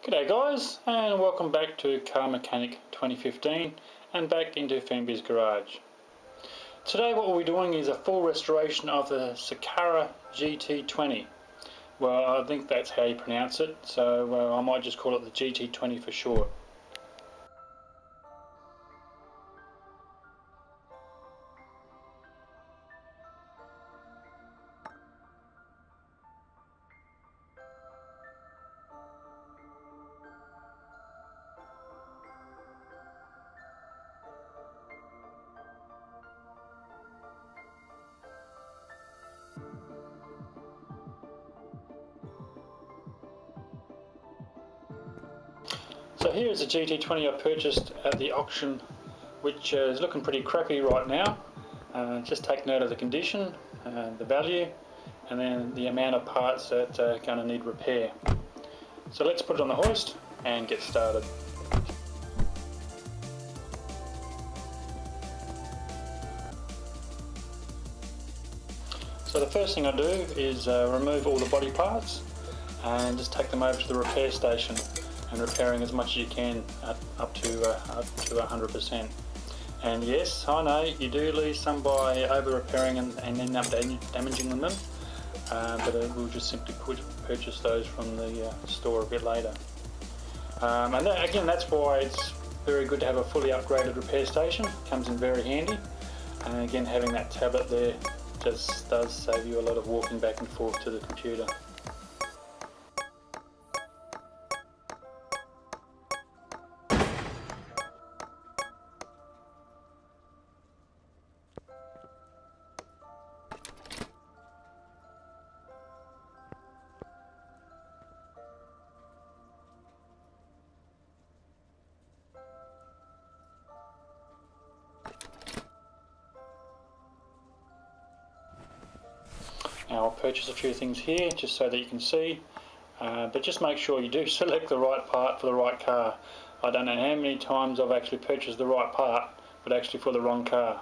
G'day guys, and welcome back to Car Mechanic 2015 and back into Femby's garage. Today what we'll be doing is a full restoration of the Sakura GT20. Well, I think that's how you pronounce it, so I might just call it the GT20 for short. So here is a GT20 I purchased at the auction, which is looking pretty crappy right now. Just take note of the condition, the value, and then the amount of parts that are going to need repair. So let's put it on the hoist and get started. So the first thing I do is remove all the body parts and just take them over to the repair station and repairing as much as you can up to 100%. And yes, I know you do lose some by over repairing and end up damaging them, but we'll just simply purchase those from the store a bit later. And again, that's why it's very good to have a fully upgraded repair station. Comes in very handy, and again, having that tablet there just does save you a lot of walking back and forth to the computer. Now I'll purchase a few things here just so that you can see, but just make sure you do select the right part for the right car. I don't know how many times I've actually purchased the right part, but actually for the wrong car.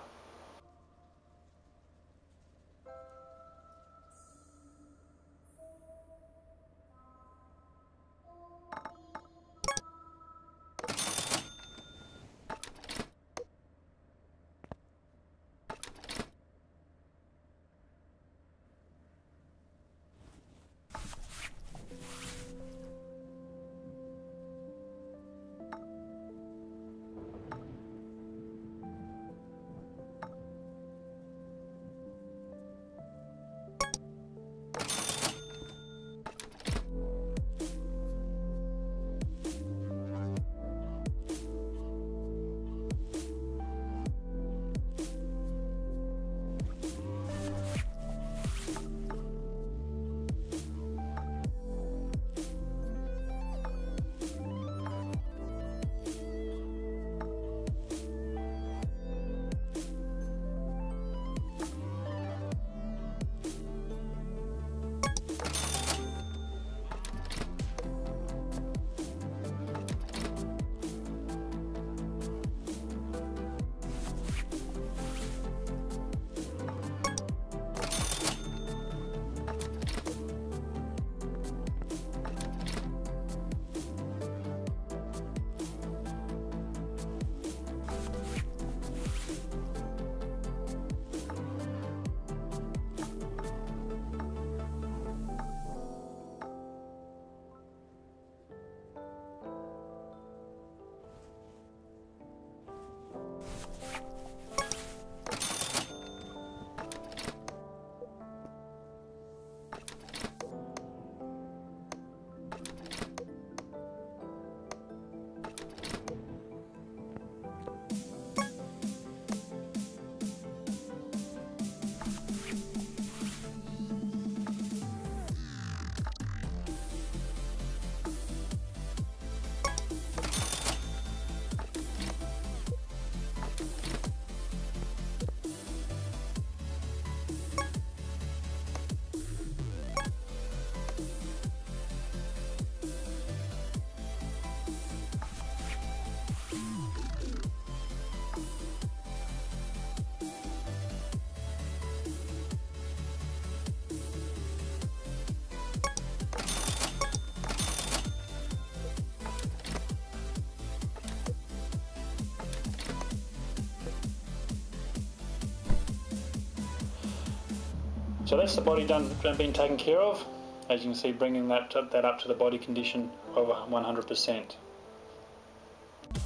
So that's the body been taken care of. As you can see, bringing that up to the body condition of 100%.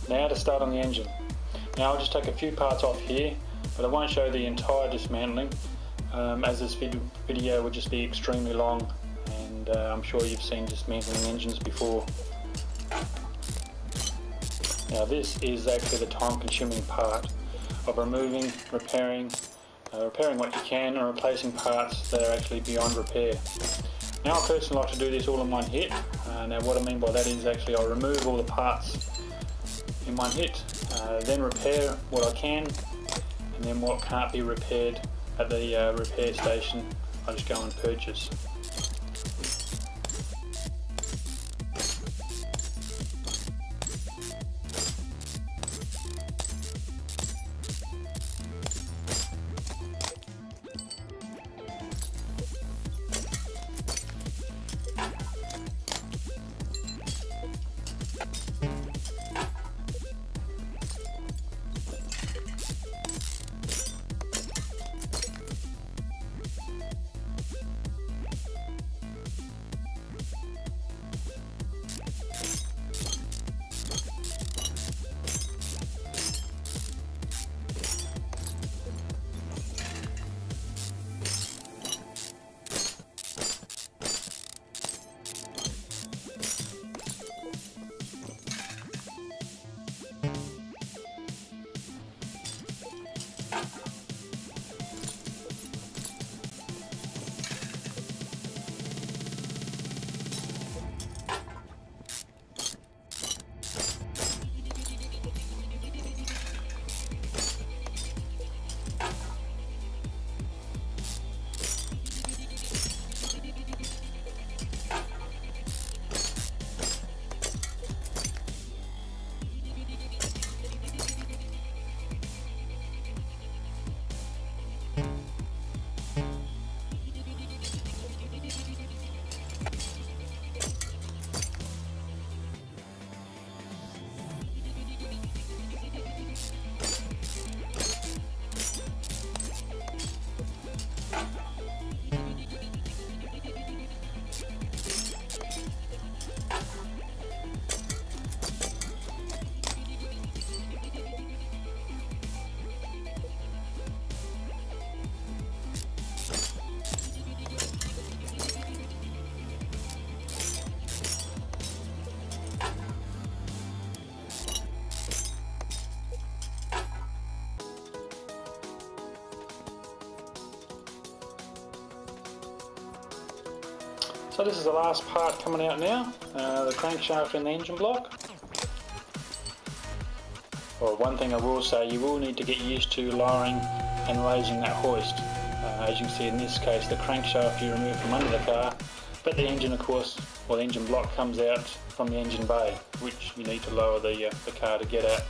Now to start on the engine. Now I'll just take a few parts off here, but I won't show the entire dismantling, as this video would just be extremely long, and I'm sure you've seen dismantling engines before. Now this is actually the time-consuming part of removing, repairing what you can, and replacing parts that are actually beyond repair. Now I personally like to do this all in one hit. Now what I mean by that is actually I'll remove all the parts in one hit, then repair what I can, and then what can't be repaired at the repair station I just go and purchase. So this is the last part coming out now, the crankshaft and the engine block. Well, one thing I will say, you will need to get used to lowering and raising that hoist. As you can see in this case, the crankshaft you remove from under the car, but the engine of course, or the engine block comes out from the engine bay, which you need to lower the car to get at.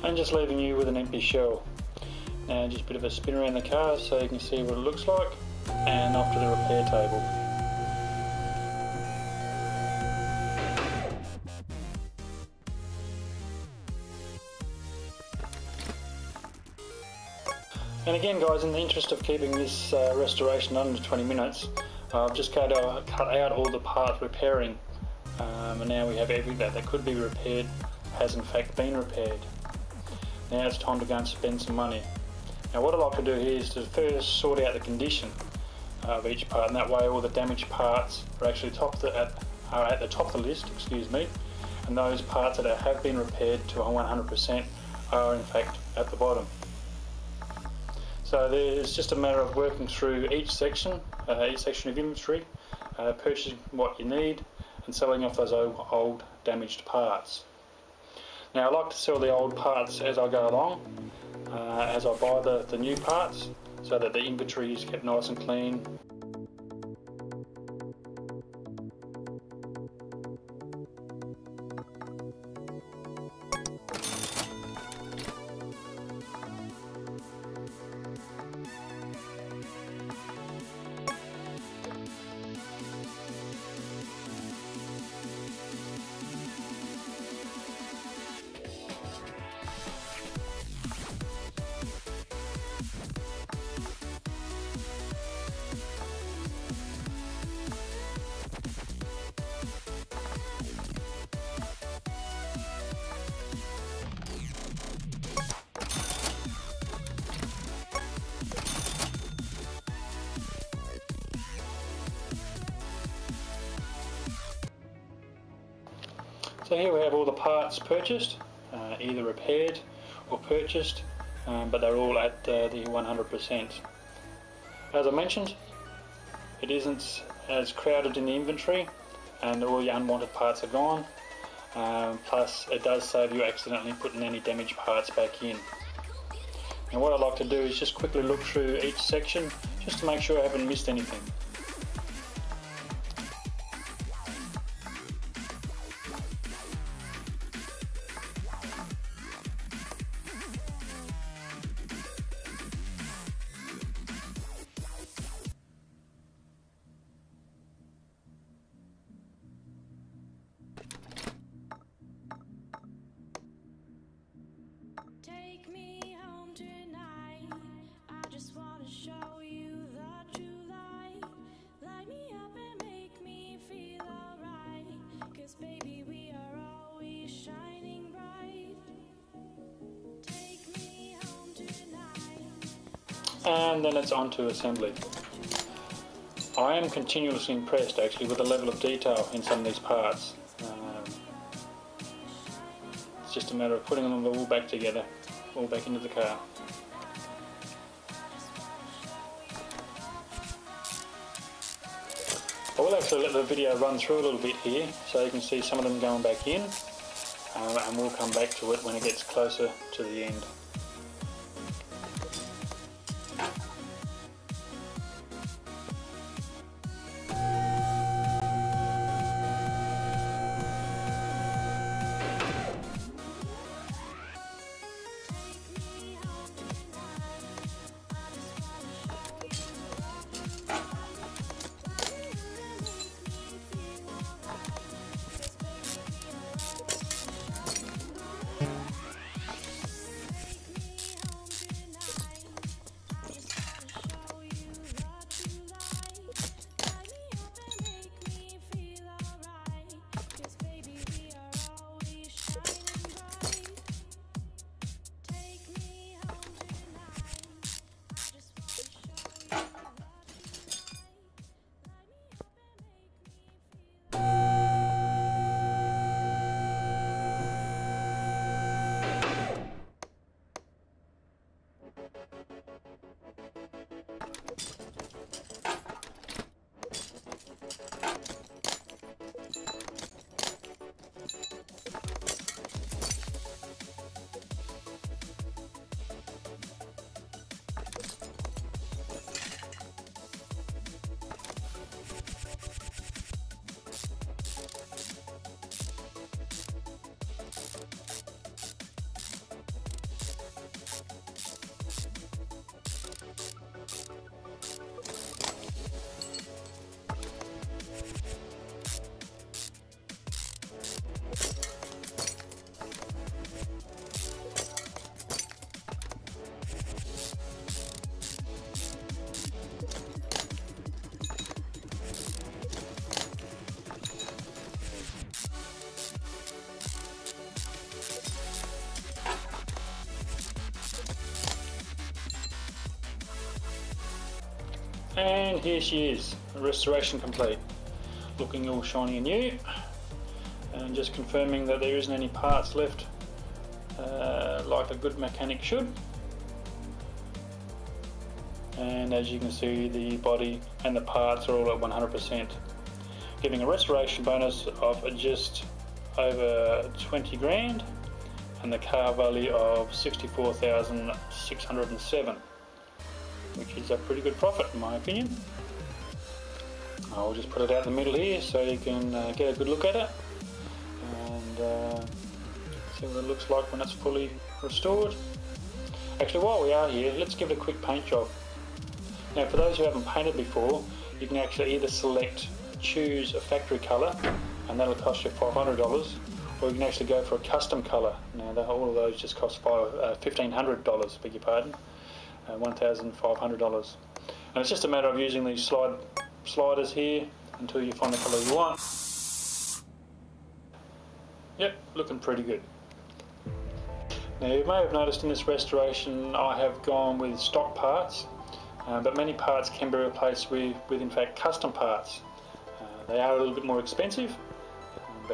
And just leaving you with an empty shell. Now just a bit of a spin around the car so you can see what it looks like, and off to the repair table. And again guys, in the interest of keeping this restoration under 20 minutes, I've just cut out all the parts repairing, and now we have everything that could be repaired has in fact been repaired. Now it's time to go and spend some money. Now what I like to do here is to first sort out the condition of each part, and that way all the damaged parts are actually at the top of the list, and those parts that have been repaired to 100% are in fact at the bottom. So there's just a matter of working through each section of inventory, purchasing what you need and selling off those old damaged parts. Now I like to sell the old parts as I go along, as I buy the new parts, so that the inventory is kept nice and clean. So here we have all the parts purchased, either repaired or purchased, but they're all at the 100%. As I mentioned, it isn't as crowded in the inventory and all your unwanted parts are gone, plus it does save you accidentally putting any damaged parts back in. And what I like to do is just quickly look through each section just to make sure I haven't missed anything. Take me home tonight. I just wanna show you the true light. Light me up and make me feel alright. 'Cause baby, we are always shining bright. Take me home tonight. And then it's on to assembly. I am continuously impressed actually with the level of detail in some of these parts. It's just a matter of putting them all back together, all back into the car. I will actually let the video run through a little bit here so you can see some of them going back in, and we'll come back to it when it gets closer to the end. And here she is, restoration complete. Looking all shiny and new, and just confirming that there isn't any parts left like a good mechanic should. And as you can see, the body and the parts are all at 100%, giving a restoration bonus of just over 20 grand and the car value of 64,607, which is a pretty good profit in my opinion. I'll just put it out in the middle here so you can get a good look at it and see what it looks like when it's fully restored. Actually, while we are here, let's give it a quick paint job. Now, for those who haven't painted before, you can actually either choose a factory colour, and that'll cost you $500, or you can actually go for a custom colour. Now, all of those just cost $1,500, beg your pardon, $1,500. And it's just a matter of using these sliders here until you find the colour you want. Yep, looking pretty good. Now, you may have noticed in this restoration I have gone with stock parts, but many parts can be replaced with in fact custom parts. They are a little bit more expensive,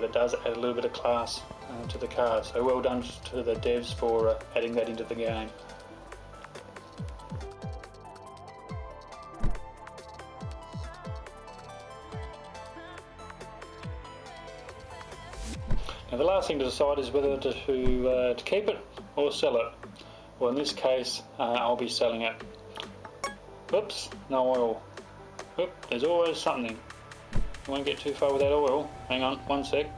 but it does add a little bit of class to the car. So well done to the devs for adding that into the game. Now the last thing to decide is whether to keep it or sell it. Well, in this case, I'll be selling it. Oops, no oil. Oop, there's always something. I won't get too far with that oil. Hang on, one sec.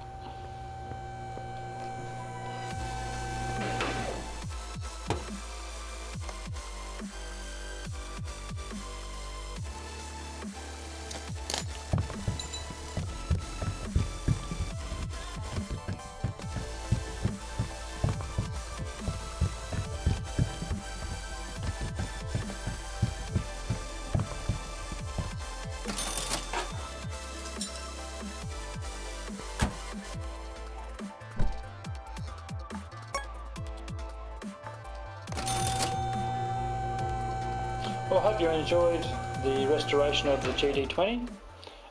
Well, I hope you enjoyed the restoration of the GT20,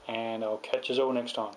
and I'll catch you all next time.